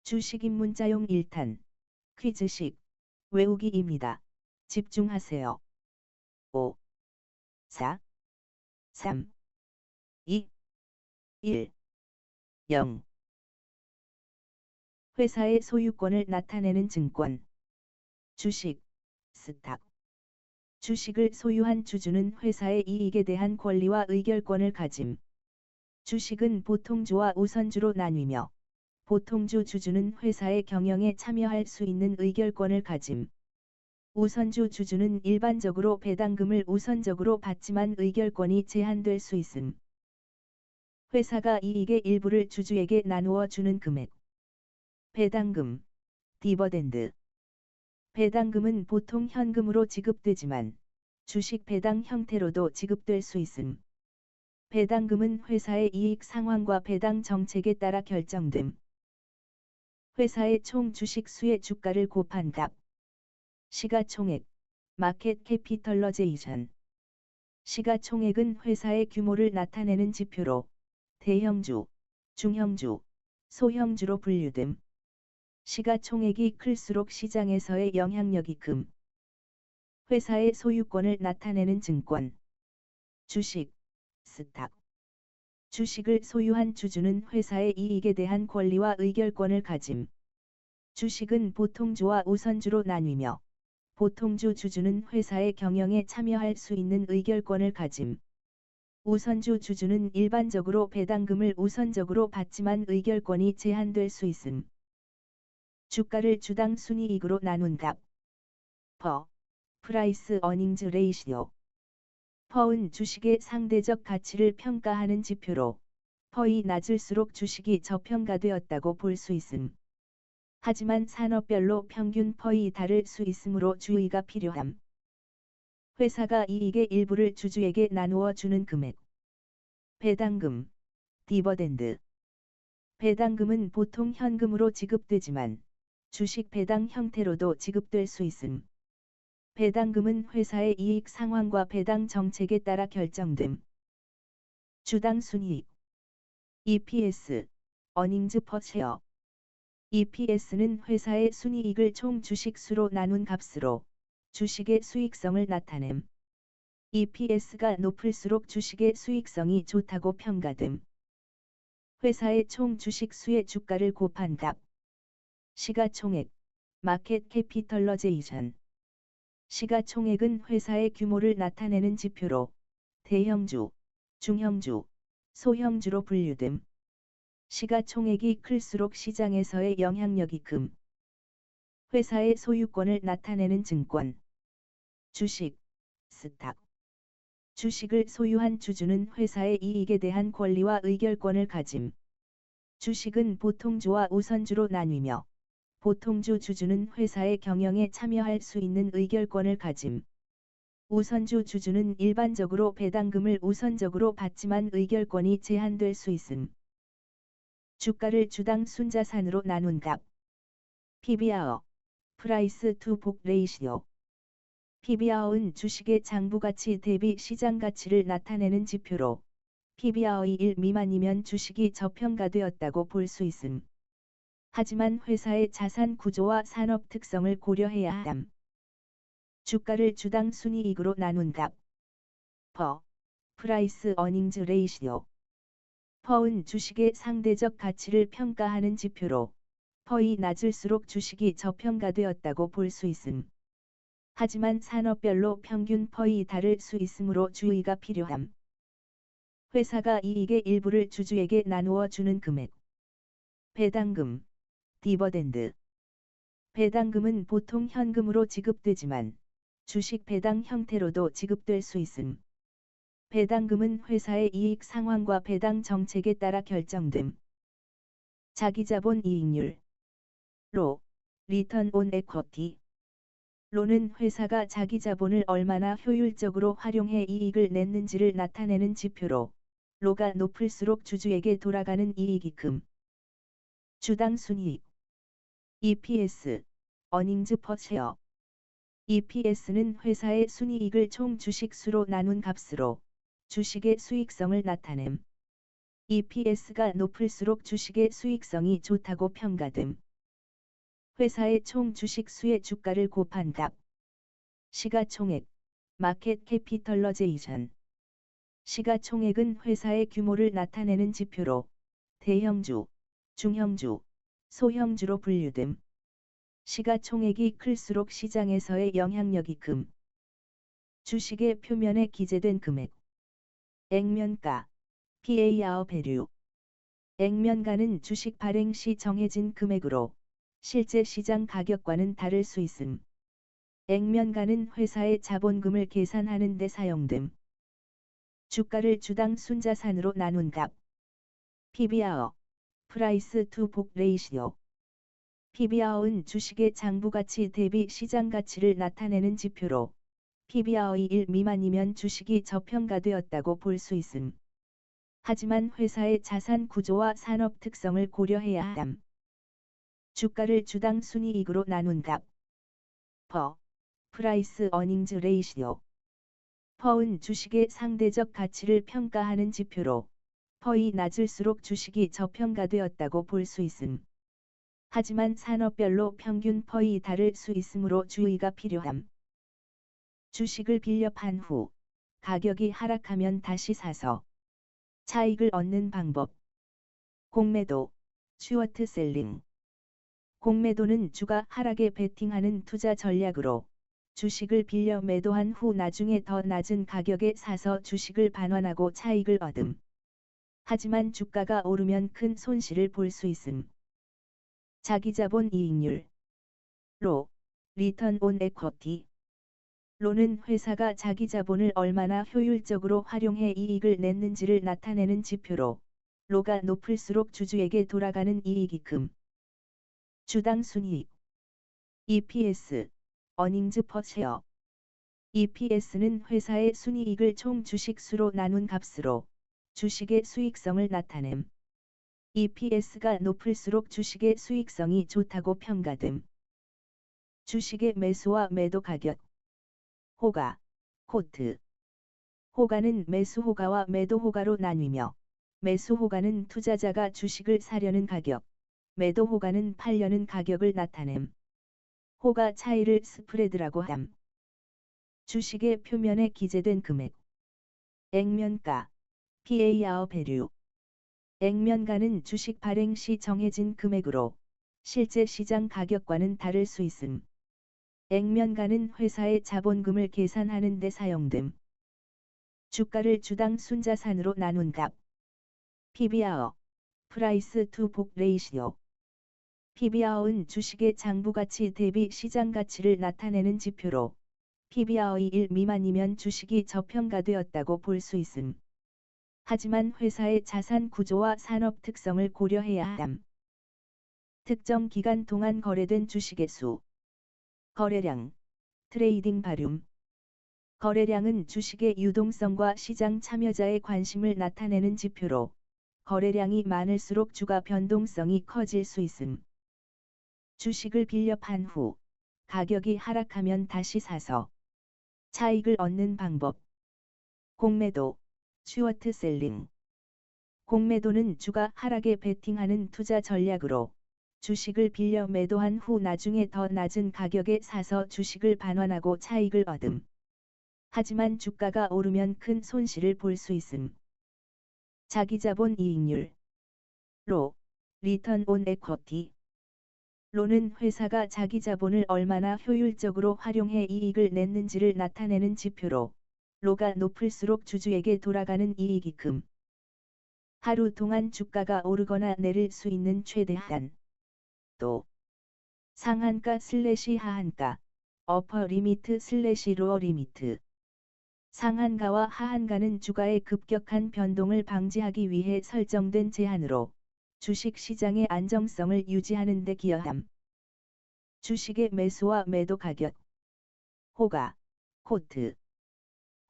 주식 입문자용 1탄 퀴즈식 외우기입니다. 집중하세요. 5, 4, 3, 2, 1, 0. 회사의 소유권을 나타내는 증권. 주식, 스탁. 주식을 소유한 주주는 회사의 이익에 대한 권리와 의결권을 가짐. 주식은 보통주와 우선주로 나뉘며 보통주 주주는 회사의 경영에 참여할 수 있는 의결권을 가짐. 우선주 주주는 일반적으로 배당금을 우선적으로 받지만 의결권이 제한될 수 있음. 회사가 이익의 일부를 주주에게 나누어 주는 금액. 배당금, 디버덴드. 배당금은 보통 현금으로 지급되지만 주식 배당 형태로도 지급될 수 있음. 배당금은 회사의 이익 상황과 배당 정책에 따라 결정됨. 회사의 총 주식 수의 주가를 곱한 값. 시가총액, 마켓 캐피털러제이션. 시가총액은 회사의 규모를 나타내는 지표로 대형주, 중형주, 소형주로 분류됨. 시가총액이 클수록 시장에서의 영향력이 큼. 회사의 소유권을 나타내는 증권. 주식, 스탁. 주식을 소유한 주주는 회사의 이익에 대한 권리와 의결권을 가짐. 주식은 보통주와 우선주로 나뉘며 보통주 주주는 회사의 경영에 참여할 수 있는 의결권을 가짐. 우선주 주주는 일반적으로 배당금을 우선적으로 받지만 의결권이 제한될 수 있음. 주가를 주당 순이익으로 나눈 값. 퍼, 프라이스 어닝즈 레이시오. 퍼은 주식의 상대적 가치를 평가하는 지표로 퍼이 낮을수록 주식이 저평가되었다고 볼 수 있음. 하지만 산업별로 평균 퍼이 다를 수 있으므로 주의가 필요함. 회사가 이익의 일부를 주주에게 나누어 주는 금액. 배당금, 디버덴드. 배당금은 보통 현금으로 지급되지만 주식 배당 형태로도 지급될 수 있음. 배당금은 회사의 이익 상황과 배당 정책에 따라 결정됨. 주당 순이익. EPS, 어닝즈 퍼 셰어. EPS는 회사의 순이익을 총 주식 수로 나눈 값으로 주식의 수익성을 나타냄. EPS가 높을수록 주식의 수익성이 좋다고 평가됨. 회사의 총 주식 수의 주가를 곱한 값. 시가총액, 마켓 캐피털러제이션. 시가총액은 회사의 규모를 나타내는 지표로 대형주, 중형주, 소형주로 분류됨. 시가총액이 클수록 시장에서의 영향력이 큼. 회사의 소유권을 나타내는 증권. 주식, 스탁. 주식을 소유한 주주는 회사의 이익에 대한 권리와 의결권을 가짐. 주식은 보통주와 우선주로 나뉘며 보통주 주주는 회사의 경영에 참여할 수 있는 의결권을 가짐. 우선주 주주는 일반적으로 배당금을 우선적으로 받지만 의결권이 제한될 수 있음. 주가를 주당 순자산으로 나눈 값. PBR, 프라이스 투 북 레이시오. PBR은 주식의 장부가치 대비 시장가치를 나타내는 지표로 PBR이 1 미만이면 주식이 저평가되었다고 볼 수 있음. 하지만 회사의 자산 구조와 산업 특성을 고려해야 함. 주가를 주당 순이익으로 나눈 값. 퍼, 프라이스 어닝즈 레이시오. 퍼은 주식의 상대적 가치를 평가하는 지표로 퍼이 낮을수록 주식이 저평가되었다고 볼 수 있음. 하지만 산업별로 평균 퍼이 다를 수 있으므로 주의가 필요함. 회사가 이익의 일부를 주주에게 나누어 주는 금액. 배당금, 디버덴드. 배당금은 보통 현금으로 지급되지만 주식 배당 형태로도 지급될 수 있음. 배당금은 회사의 이익 상황과 배당 정책에 따라 결정됨. 자기자본 이익률. 로, 리턴 온 에쿼티. 로는 회사가 자기 자본을 얼마나 효율적으로 활용해 이익을 냈는지를 나타내는 지표로 로가 높을수록 주주에게 돌아가는 이익이 큼. 주당 순이익. EPS, 어닝즈 퍼 셰어. EPS는 회사의 순이익을 총 주식 수로 나눈 값으로 주식의 수익성을 나타냄. EPS가 높을수록 주식의 수익성이 좋다고 평가됨. 회사의 총 주식 수의 주가를 곱한 값. 시가총액, 마켓 캐피털러제이션. 시가총액은 회사의 규모를 나타내는 지표로 대형주, 중형주, 소형주로 분류됨. 시가총액이 클수록 시장에서의 영향력이 금. 주식의 표면에 기재된 금액. 액면가, PAR 밸류. 액면가는 주식 발행 시 정해진 금액으로 실제 시장 가격과는 다를 수 있음. 액면가는 회사의 자본금을 계산하는 데 사용됨. 주가를 주당 순자산으로 나눈 값. PBR, Price to Book Ratio. PBR은 주식의 장부가치 대비 시장가치를 나타내는 지표로 PBR이 1 미만이면 주식이 저평가되었다고 볼 수 있음. 하지만 회사의 자산 구조와 산업 특성을 고려해야 함. 주가를 주당 순이익으로 나눈 값. PER, Price Earnings Ratio. PER은 주식의 상대적 가치를 평가하는 지표로 PER이 낮을수록 주식이 저평가되었다고 볼 수 있음. 하지만 산업별로 평균 PER이 다를 수 있으므로 주의가 필요함. 주식을 빌려 판 후 가격이 하락하면 다시 사서 차익을 얻는 방법. 공매도, 슈어트 셀링. 공매도는 주가 하락에 베팅하는 투자 전략으로 주식을 빌려 매도한 후 나중에 더 낮은 가격에 사서 주식을 반환하고 차익을 얻음. 하지만 주가가 오르면 큰 손실을 볼 수 있음. 자기자본 이익률. 로, 리턴 온 에쿼티. 로는 회사가 자기 자본을 얼마나 효율적으로 활용해 이익을 냈는지를 나타내는 지표로 로가 높을수록 주주에게 돌아가는 이익이 금. 주당 순이익. EPS, Earnings per share. EPS는 회사의 순이익을 총 주식 수로 나눈 값으로 주식의 수익성을 나타냄. EPS가 높을수록 주식의 수익성이 좋다고 평가됨. 주식의 매수와 매도 가격. 호가, 코트. 호가는 매수 호가와 매도 호가로 나뉘며 매수 호가는 투자자가 주식을 사려는 가격, 매도 호가는 팔려는 가격을 나타냄. 호가 차이를 스프레드라고 함. 주식의 표면에 기재된 금액. 액면가, PAR 밸류. 액면가는 주식 발행 시 정해진 금액으로 실제 시장 가격과는 다를 수 있음. 액면가는 회사의 자본금을 계산하는 데 사용됨. 주가를 주당 순자산으로 나눈 값. PBR, Price to Book Ratio. PBR은 주식의 장부가치 대비 시장가치를 나타내는 지표로 PBR이 1 미만이면 주식이 저평가되었다고 볼 수 있음. 하지만 회사의 자산 구조와 산업 특성을 고려해야 함. 특정 기간 동안 거래된 주식의 수. 거래량, 트레이딩 발륨. 거래량은 주식의 유동성과 시장 참여자의 관심을 나타내는 지표로 거래량이 많을수록 주가 변동성이 커질 수 있음. 주식을 빌려 판 후 가격이 하락하면 다시 사서 차익을 얻는 방법. 공매도, 슈어트 셀링. 공매도는 주가 하락에 베팅하는 투자 전략으로 주식을 빌려 매도한 후 나중에 더 낮은 가격에 사서 주식을 반환하고 차익을 얻음. 하지만 주가가 오르면 큰 손실을 볼 수 있음. 자기자본 이익률. 로, 리턴 온 에쿼티. 로는 회사가 자기 자본을 얼마나 효율적으로 활용해 이익을 냈는지를 나타내는 지표로 로가 높을수록 주주에게 돌아가는 이익이 금. 하루 동안 주가가 오르거나 내릴 수 있는 최대한. 또 상한가 슬래시 하한가, 어퍼 리미트 슬래시 로어 리미트. 상한가와 하한가는 주가의 급격한 변동을 방지하기 위해 설정된 제한으로 주식 시장의 안정성을 유지하는 데 기여함. 주식의 매수와 매도 가격. 호가, 코트.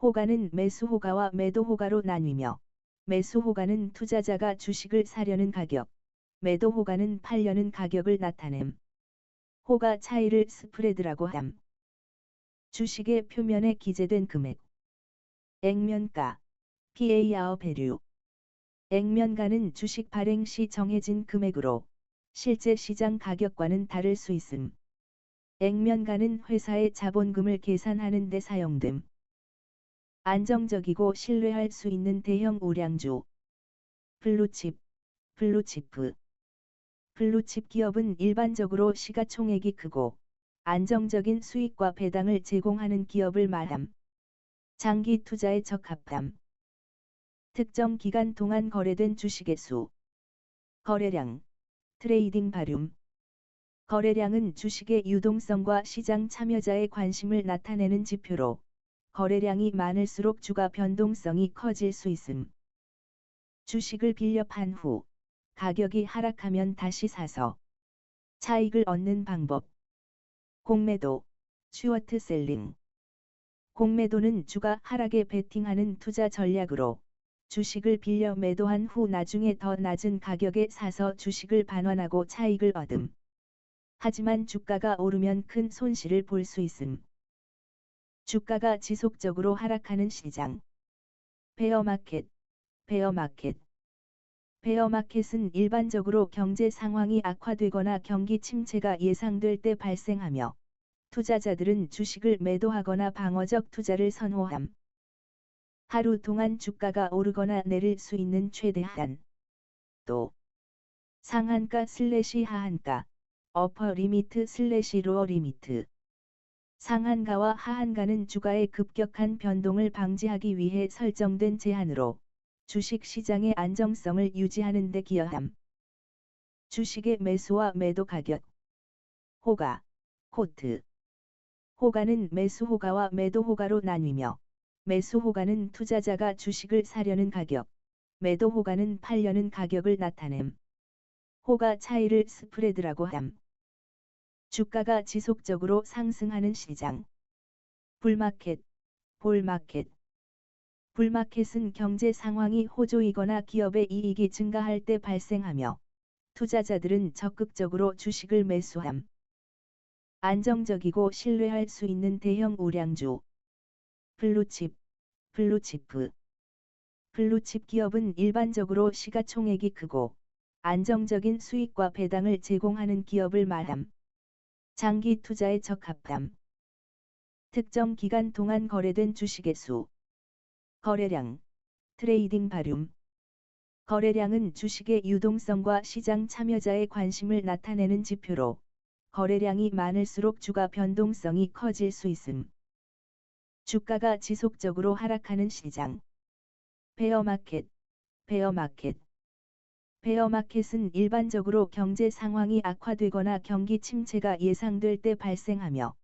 호가는 매수 호가와 매도 호가로 나뉘며 매수 호가는 투자자가 주식을 사려는 가격, 매도 호가는 팔려는 가격을 나타냄. 호가 차이를 스프레드라고 함. 주식의 표면에 기재된 금액. 액면가, PAR 밸류. 액면가는 주식 발행 시 정해진 금액으로 실제 시장 가격과는 다를 수 있음. 액면가는 회사의 자본금을 계산하는 데 사용됨. 안정적이고 신뢰할 수 있는 대형 우량주. 블루칩, 블루치프. 블루칩 기업은 일반적으로 시가총액이 크고 안정적인 수익과 배당을 제공하는 기업을 말함. 장기 투자에 적합함. 특정 기간 동안 거래된 주식의 수. 거래량, 트레이딩 발륨. 거래량은 주식의 유동성과 시장 참여자의 관심을 나타내는 지표로, 거래량이 많을수록 주가 변동성이 커질 수 있음. 주식을 빌려 판 후, 가격이 하락하면 다시 사서 차익을 얻는 방법. 공매도, 슈어트 셀링. 공매도는 주가 하락에 베팅하는 투자 전략으로, 주식을 빌려 매도한 후 나중에 더 낮은 가격에 사서 주식을 반환하고 차익을 얻음. 하지만 주가가 오르면 큰 손실을 볼 수 있음. 주가가 지속적으로 하락하는 시장. 베어마켓, 베어마켓. 베어마켓은 일반적으로 경제 상황이 악화되거나 경기 침체가 예상될 때 발생하며, 투자자들은 주식을 매도하거나 방어적 투자를 선호함. 하루 동안 주가가 오르거나 내릴 수 있는 최대한. 또 상한가 슬래시 하한가, 어퍼 리미트 슬래시 로어 리미트. 상한가와 하한가는 주가의 급격한 변동을 방지하기 위해 설정된 제한으로 주식 시장의 안정성을 유지하는 데 기여함. 주식의 매수와 매도 가격. 호가, 코트. 호가는 매수 호가와 매도 호가로 나뉘며, 매수 호가는 투자자가 주식을 사려는 가격, 매도 호가는 팔려는 가격을 나타냄. 호가 차이를 스프레드라고 함. 주가가 지속적으로 상승하는 시장. 불마켓, 볼마켓. 불마켓은 경제 상황이 호조이거나 기업의 이익이 증가할 때 발생하며, 투자자들은 적극적으로 주식을 매수함. 안정적이고 신뢰할 수 있는 대형 우량주. 블루칩, 블루치프. 블루칩 기업은 일반적으로 시가총액이 크고 안정적인 수익과 배당을 제공하는 기업을 말함. 장기 투자에 적합함. 특정 기간 동안 거래된 주식의 수. 거래량, 트레이딩 발륨. 거래량은 주식의 유동성과 시장 참여자의 관심을 나타내는 지표로, 거래량이 많을수록 주가 변동성이 커질 수 있음. 주가가 지속적으로 하락하는 시장. 베어마켓, 베어마켓. 베어마켓은 일반적으로 경제 상황이 악화되거나 경기 침체가 예상될 때 발생하며,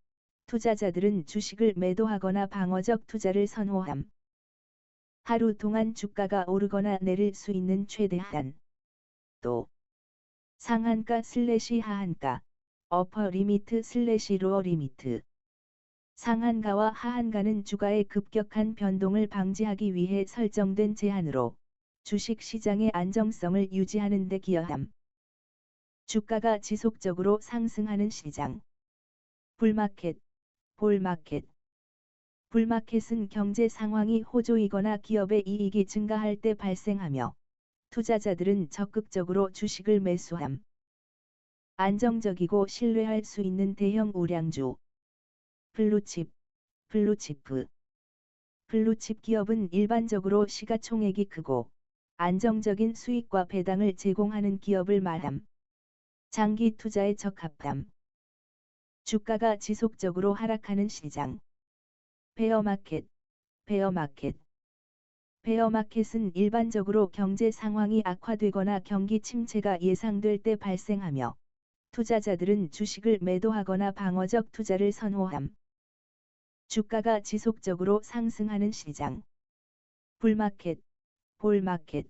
투자자들은 주식을 매도하거나 방어적 투자를 선호함. 하루 동안 주가가 오르거나 내릴 수 있는 최대한. 또 상한가 슬래시 하한가, 어퍼 리미트 슬래시 로어 리미트. 상한가와 하한가는 주가의 급격한 변동을 방지하기 위해 설정된 제한으로 주식 시장의 안정성을 유지하는 데 기여함. 주가가 지속적으로 상승하는 시장. 불마켓, 볼마켓. 불마켓은 경제 상황이 호조이거나 기업의 이익이 증가할 때 발생하며, 투자자들은 적극적으로 주식을 매수함. 안정적이고 신뢰할 수 있는 대형 우량주. 블루칩, 블루치프. 블루칩 기업은 일반적으로 시가총액이 크고 안정적인 수익과 배당을 제공하는 기업을 말함. 장기 투자에 적합함. 주가가 지속적으로 하락하는 시장. 베어마켓, 베어마켓. 베어마켓은 일반적으로 경제 상황이 악화되거나 경기 침체가 예상될 때 발생하며, 투자자들은 주식을 매도하거나 방어적 투자를 선호함. 주가가 지속적으로 상승하는 시장. 불마켓, 볼마켓.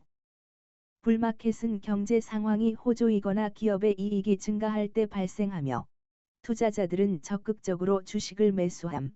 불마켓은 경제 상황이 호조이거나 기업의 이익이 증가할 때 발생하며, 투자자들은 적극적으로 주식을 매수함.